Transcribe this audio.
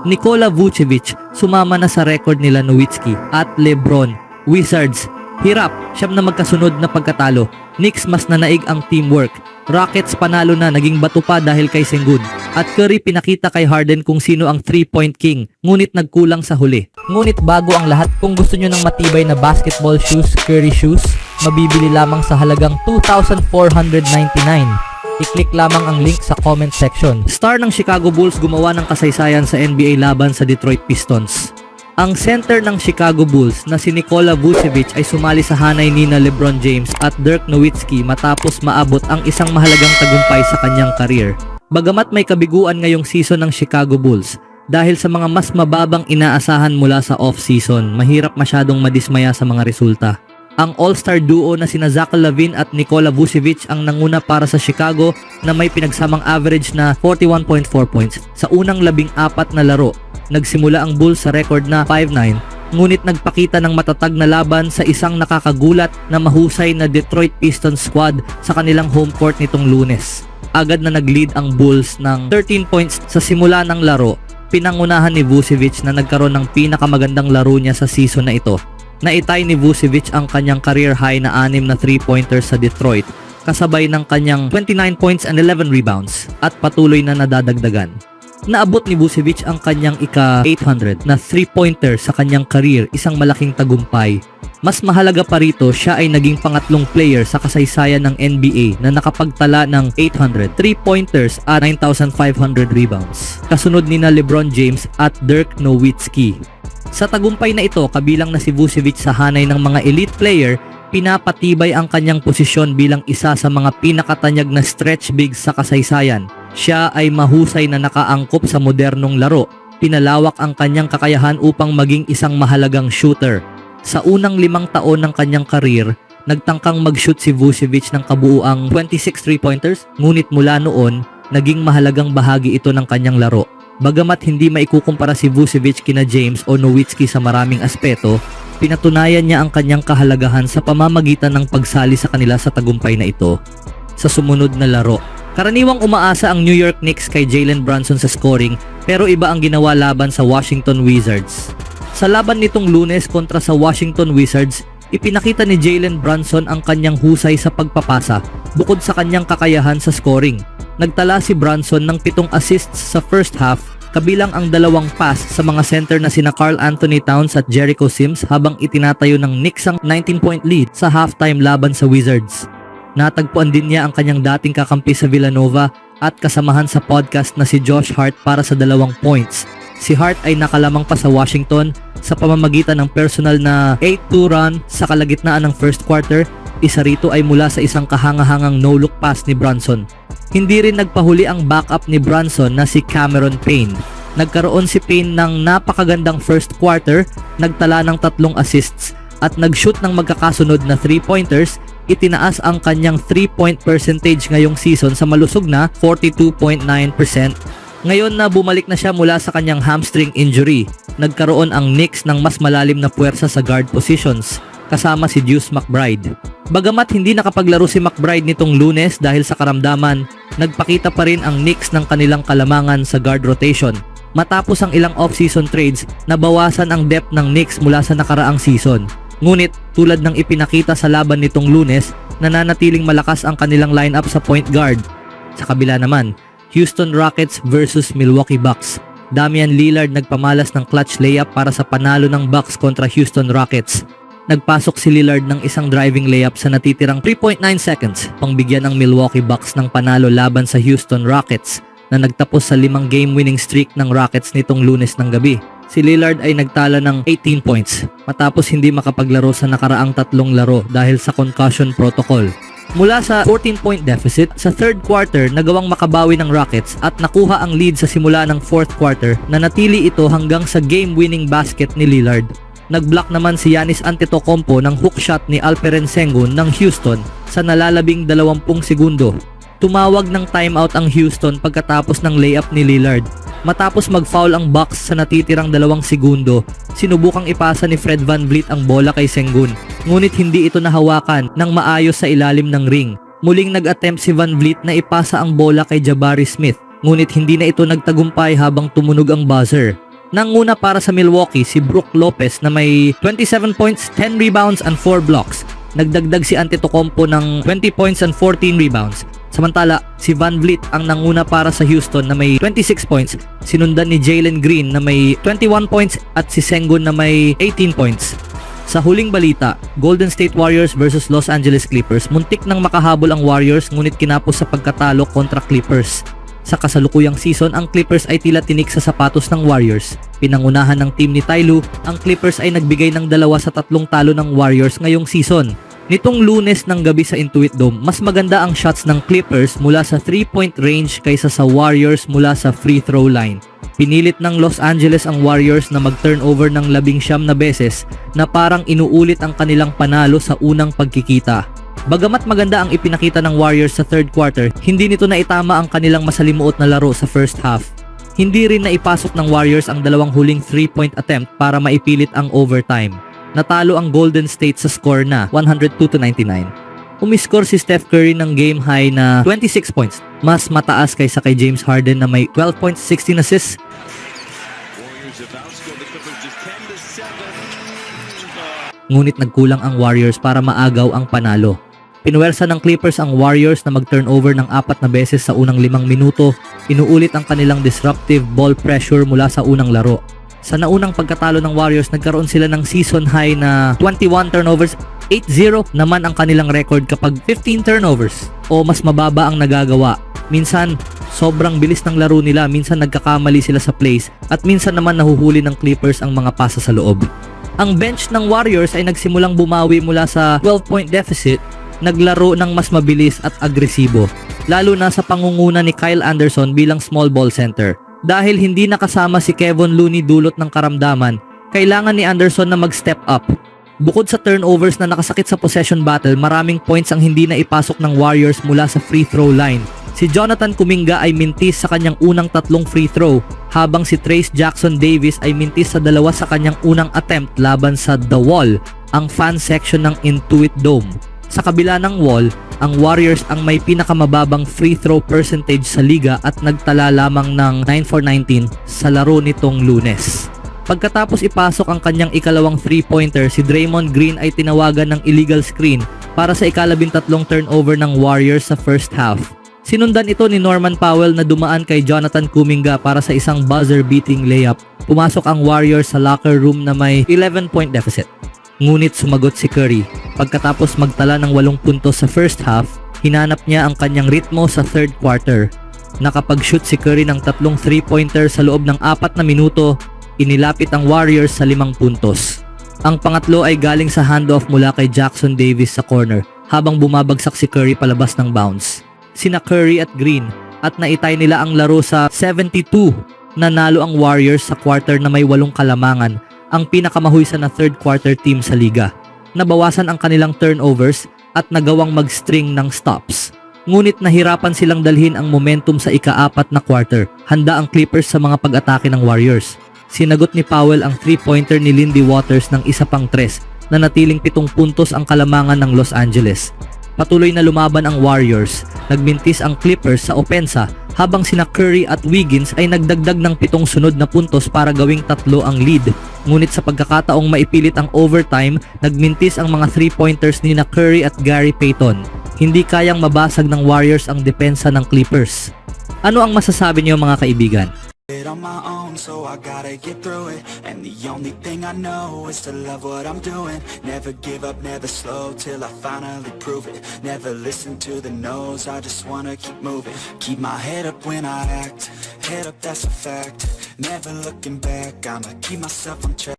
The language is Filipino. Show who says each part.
Speaker 1: Nikola Vucevic sumama na sa record nila Nowitzki at LeBron. Wizards, hirap, siyam na magkasunod na pagkatalo. Knicks mas nanaig ang teamwork. Rockets panalo na, naging bato pa dahil kay Sengun. At Curry pinakita kay Harden kung sino ang 3-point king, ngunit nagkulang sa huli. Ngunit bago ang lahat, kung gusto nyo ng matibay na basketball shoes, Curry shoes, mabibili lamang sa halagang $2,499. I-click lamang ang link sa comment section. Star ng Chicago Bulls gumawa ng kasaysayan sa NBA laban sa Detroit Pistons. Ang center ng Chicago Bulls na si Nikola Vucevic ay sumali sa hanay nina LeBron James at Dirk Nowitzki matapos maabot ang isang mahalagang tagumpay sa kanyang career. Bagamat may kabiguan ngayong season ng Chicago Bulls, dahil sa mga mas mababang inaasahan mula sa off-season, mahirap masyadong madismaya sa mga resulta. Ang all-star duo na sina Zach LaVine at Nikola Vucevic ang nanguna para sa Chicago na may pinagsamang average na 41.4 points sa unang 14 na laro. Nagsimula ang Bulls sa record na 5-9, ngunit nagpakita ng matatag na laban sa isang nakakagulat na mahusay na Detroit Pistons squad sa kanilang home court nitong Lunes. Agad na nag-lead ang Bulls ng 13 points sa simula ng laro. Pinangunahan ni Vucevic na nagkaroon ng pinakamagandang laro niya sa season na ito. Naitay ni Vucevic ang kanyang career high na 6 na 3-pointers sa Detroit, kasabay ng kanyang 29 points and 11 rebounds at patuloy na nadadagdagan. Naabot ni Vucevic ang kanyang ika-800 na 3-pointer sa kanyang career, isang malaking tagumpay. Mas mahalaga pa rito, siya ay naging pangatlong player sa kasaysayan ng NBA na nakapagtala ng 800 3-pointers at 9,500 rebounds, kasunod nina LeBron James at Dirk Nowitzki. Sa tagumpay na ito, kabilang na si Vucevic sa hanay ng mga elite player, pinapatibay ang kanyang posisyon bilang isa sa mga pinakatanyag na stretch bigs sa kasaysayan. Siya ay mahusay na nakaangkop sa modernong laro. Pinalawak ang kanyang kakayahan upang maging isang mahalagang shooter. Sa unang 5 taon ng kanyang karir, nagtangkang mag-shoot si Vucevic ng kabuuang 26 3-pointers, ngunit mula noon, naging mahalagang bahagi ito ng kanyang laro. Bagamat hindi maikukumpara si Vucevic kina James o Nowitzki sa maraming aspeto, pinatunayan niya ang kanyang kahalagahan sa pamamagitan ng pagsali sa kanila sa tagumpay na ito. Sa sumunod na laro, karaniwang umaasa ang New York Knicks kay Jalen Brunson sa scoring, pero iba ang ginawa laban sa Washington Wizards. Sa laban nitong Lunes kontra sa Washington Wizards, ipinakita ni Jalen Brunson ang kanyang husay sa pagpapasa bukod sa kanyang kakayahan sa scoring. Nagtala si Brunson ng 7 assists sa first half, kabilang ang 2 pass sa mga center na sina Karl Anthony Towns at Jericho Sims habang itinatayo ng Knicks ang 19-point lead sa halftime laban sa Wizards. Natagpuan din niya ang kanyang dating kakampi sa Villanova at kasamahan sa podcast na si Josh Hart para sa 2 points. Si Hart ay nakalamang pa sa Washington sa pamamagitan ng personal na 8-2 run sa kalagitnaan ng first quarter. Isa rito ay mula sa isang kahangahangang no-look pass ni Brunson. Hindi rin nagpahuli ang backup ni Brunson na si Cameron Payne. Nagkaroon si Payne ng napakagandang first quarter, nagtala ng 3 assists at nag-shoot ng magkakasunod na 3-pointers. Itinaas ang kanyang 3-point percentage ngayong season sa malusog na 42.9%. Ngayon na bumalik na siya mula sa kanyang hamstring injury, nagkaroon ang Knicks ng mas malalim na puwersa sa guard positions, kasama si Deuce McBride. Bagamat hindi nakapaglaro si McBride nitong Lunes dahil sa karamdaman, nagpakita pa rin ang Knicks ng kanilang kalamangan sa guard rotation. Matapos ang ilang off-season trades, nabawasan ang depth ng Knicks mula sa nakaraang season. Ngunit tulad ng ipinakita sa laban nitong Lunes, nananatiling malakas ang kanilang lineup sa point guard. Sa kabila naman, Houston Rockets versus Milwaukee Bucks. Damian Lillard nagpamalas ng clutch layup para sa panalo ng Bucks kontra Houston Rockets. Nagpasok si Lillard ng isang driving layup sa natitirang 3.9 seconds pangbigyan ng Milwaukee Bucks ng panalo laban sa Houston Rockets na nagtapos sa 5 game-winning streak ng Rockets nitong Lunes ng gabi. Si Lillard ay nagtala ng 18 points matapos hindi makapaglaro sa nakaraang 3 laro dahil sa concussion protocol. Mula sa 14-point deficit, sa third quarter nagawang makabawi ng Rockets at nakuha ang lead sa simula ng fourth quarter na natili ito hanggang sa game-winning basket ni Lillard. Nag-block naman si Giannis Antetokounmpo ng hook shot ni Alperen Sengun ng Houston sa nalalabing 20 segundo. Tumawag ng timeout ang Houston pagkatapos ng layup ni Lillard. Matapos mag-foul ang Bucks sa natitirang 2 segundo, sinubukang ipasa ni Fred VanVleet ang bola kay Sengun, ngunit hindi ito nahawakan ng maayos sa ilalim ng ring. Muling nag-attempt si VanVleet na ipasa ang bola kay Jabari Smith, ngunit hindi na ito nagtagumpay habang tumunog ang buzzer. Nanguna para sa Milwaukee si Brook Lopez na may 27 points, 10 rebounds and 4 blocks. Nagdagdag si Antetokounmpo ng 20 points and 14 rebounds. Samantala, si Van Vliet ang nanguna para sa Houston na may 26 points. Sinundan ni Jalen Green na may 21 points at si Sengun na may 18 points. Sa huling balita, Golden State Warriors versus Los Angeles Clippers. Muntik nang makahabol ang Warriors ngunit kinapos sa pagkatalo kontra Clippers. Sa kasalukuyang season, ang Clippers ay tila tinik sa sapatos ng Warriors. Pinangunahan ng team ni Ty Lue, ang Clippers ay nagbigay ng 2 sa 3 talo ng Warriors ngayong season. Nitong Lunes ng gabi sa Intuit Dome, mas maganda ang shots ng Clippers mula sa 3-point range kaysa sa Warriors mula sa free throw line. Pinilit ng Los Angeles ang Warriors na mag-turnover ng 19 na beses na parang inuulit ang kanilang panalo sa unang pagkikita. Bagamat maganda ang ipinakita ng Warriors sa third quarter, hindi nito naitama ang kanilang masalimuot na laro sa first half. Hindi rin naipasok ng Warriors ang 2 huling 3-point attempt para maipilit ang overtime. Natalo ang Golden State sa score na 102-99. Umiskor si Steph Curry ng game high na 26 points, mas mataas kaysa kay James Harden na may 12 points, 16 assists. Ngunit nagkulang ang Warriors para maagaw ang panalo. Pinuwersa ng Clippers ang Warriors na mag-turnover ng 4 na beses sa unang 5 minuto. Inuulit ang kanilang disruptive ball pressure mula sa unang laro. Sa naunang pagkatalo ng Warriors, nagkaroon sila ng season high na 21 turnovers. 8-0 naman ang kanilang record kapag 15 turnovers o mas mababa ang nagagawa. Minsan, sobrang bilis ng laro nila, minsan nagkakamali sila sa plays at minsan naman nahuhuli ng Clippers ang mga pasa sa loob. Ang bench ng Warriors ay nagsimulang bumawi mula sa 12-point deficit, naglaro ng mas mabilis at agresibo, lalo na sa pangunguna ni Kyle Anderson bilang small ball center. Dahil hindi nakasama si Kevon Looney dulot ng karamdaman, kailangan ni Anderson na mag-step up. Bukod sa turnovers na nakasakit sa possession battle, maraming points ang hindi na ipasok ng Warriors mula sa free throw line. Si Jonathan Kuminga ay mintis sa kanyang unang 3 free throw, habang si Trayce Jackson-Davis ay mintis sa 2 sa kanyang unang attempt laban sa The Wall, ang fan section ng Intuit Dome. Sa kabila ng Wall, ang Warriors ang may pinakamababang free throw percentage sa liga at nagtala lamang ng 9 for 19 sa laro nitong Lunes. Pagkatapos ipasok ang kanyang ikalawang 3-pointer, si Draymond Green ay tinawagan ng illegal screen para sa ika-13 turnover ng Warriors sa first half. Sinundan ito ni Norman Powell na dumaan kay Jonathan Kuminga para sa isang buzzer-beating layup. Pumasok ang Warriors sa locker room na may 11-point deficit. Ngunit sumagot si Curry. Pagkatapos magtala ng 8 puntos sa first half, hinanap niya ang kanyang ritmo sa third quarter. Nakapag-shoot si Curry ng 3 3-pointer sa loob ng 4 na minuto, inilapit ang Warriors sa 5 puntos. Ang pangatlo ay galing sa handoff mula kay Jackson Davis sa corner habang bumabagsak si Curry palabas ng bounce. Sina Curry at Green at naitay nila ang laro sa 72. Nanalo ang Warriors sa quarter na may 8 kalamangan, ang pinakamahusay na third quarter team sa liga. Nabawasan ang kanilang turnovers at nagawang mag-string ng stops. Ngunit nahirapan silang dalhin ang momentum sa ika-4 na quarter. Handa ang Clippers sa mga pag-atake ng Warriors. Sinagot ni Powell ang 3-pointer ni Lindy Waters ng isa pang 3 na natiling 7 puntos ang kalamangan ng Los Angeles. Patuloy na lumaban ang Warriors. Nagmintis ang Clippers sa opensa habang sina Curry at Wiggins ay nagdagdag ng 7 sunod na puntos para gawing 3 ang lead. Ngunit sa pagkakataong maipilit ang overtime, nagmintis ang mga 3-pointers ni na Curry at Gary Payton. Hindi kayang mabasag ng Warriors ang depensa ng Clippers. Ano ang masasabi niyo mga kaibigan?
Speaker 2: On my own, so I gotta get through it. And the only thing I know is to love what I'm doing. Never give up, never slow till I finally prove it. Never listen to the no's, I just wanna keep moving. Keep my head up when I act, head up, that's a fact. Never looking back, I'ma keep myself on track.